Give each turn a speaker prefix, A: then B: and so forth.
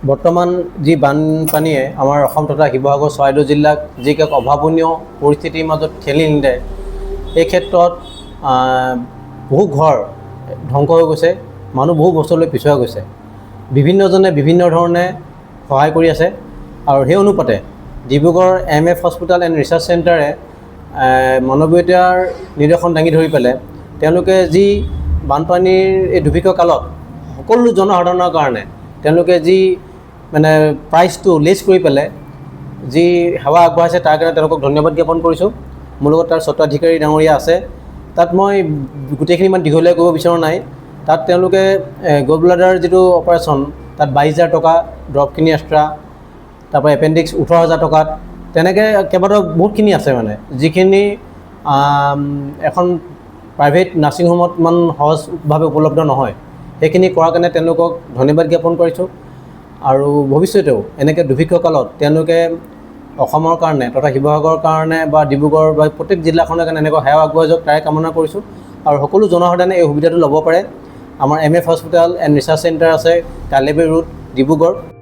A: বৰ্তমান যি বানপানীয়ে আমাৰ অসম তথা শিৱসাগৰ চৰাইদেউ জিলাক যি এক অভাৱনীয় পৰিস্থিতিৰ মাজত ঠেলি নিলে, এই ক্ষেত্ৰত বহু ঘৰ ধ্বংস হৈ গৈছে, মানুহ বহু বছৰলৈ পিছুৱাই গৈছে। বিভিন্নজনে বিভিন্ন ধৰণে সহায় কৰি আছে আৰু সেই অনুপাতে Dibrugarh MF hospital and research চেণ্টাৰে মানৱীয়তাৰ নিদৰ্শন দাঙি ধৰি পেলাই তেওঁলোকে যি বানপানীৰ এই দুৰ্ভিক্ষ কালত সকলো জনসাধাৰণৰ কাৰণে তেওঁলোকে যি মানে প্ৰাইচটো লেছ কৰি পেলাই যি সেৱা আগবঢ়াইছে তাৰ কাৰণে তেওঁলোকক ধন্যবাদ জ্ঞাপন কৰিছোঁ। মোৰ লগত তাৰ স্বত্বাধিকাৰী ডাঙৰীয়া আছে। তাত মই গোটেইখিনি ইমান দীঘলীয়া কৰিব বিচৰা নাই। তাত তেওঁলোকে গল ব্লাডাৰ যিটো অপাৰেশ্যন তাত 22,000 টকা, ড্ৰপ কিনি এক্সট্ৰা, তাৰপৰা এপেণ্ডিক্স 18,000 টকাত, তেনেকৈ কেইবাটাও বহুতখিনি আছে মানে যিখিনি এখন প্ৰাইভেট নাৰ্ছিং হোমত ইমান সহজভাৱে উপলব্ধ নহয়। সেইখিনি কৰাৰ কাৰণে তেওঁলোকক ধন্যবাদ জ্ঞাপন কৰিছোঁ আৰু ভৱিষ্যতেও এনেকৈ দুৰ্ভিক্ষ কালত তেওঁলোকে অসমৰ কাৰণে তথা শিৱসাগৰৰ কাৰণে বা ডিব্ৰুগড় বা প্ৰত্যেক জিলাখনৰ কাৰণে এনেকুৱা সেৱা আগবঢ়াই যাওক তাৰে কামনা কৰিছোঁ। আৰু সকলো জনসাধাৰণে এই সুবিধাটো ল'ব পাৰে। আমাৰ MF hospital and research centre আছে কালেবুৰী ৰোড, ডিব্ৰুগড়।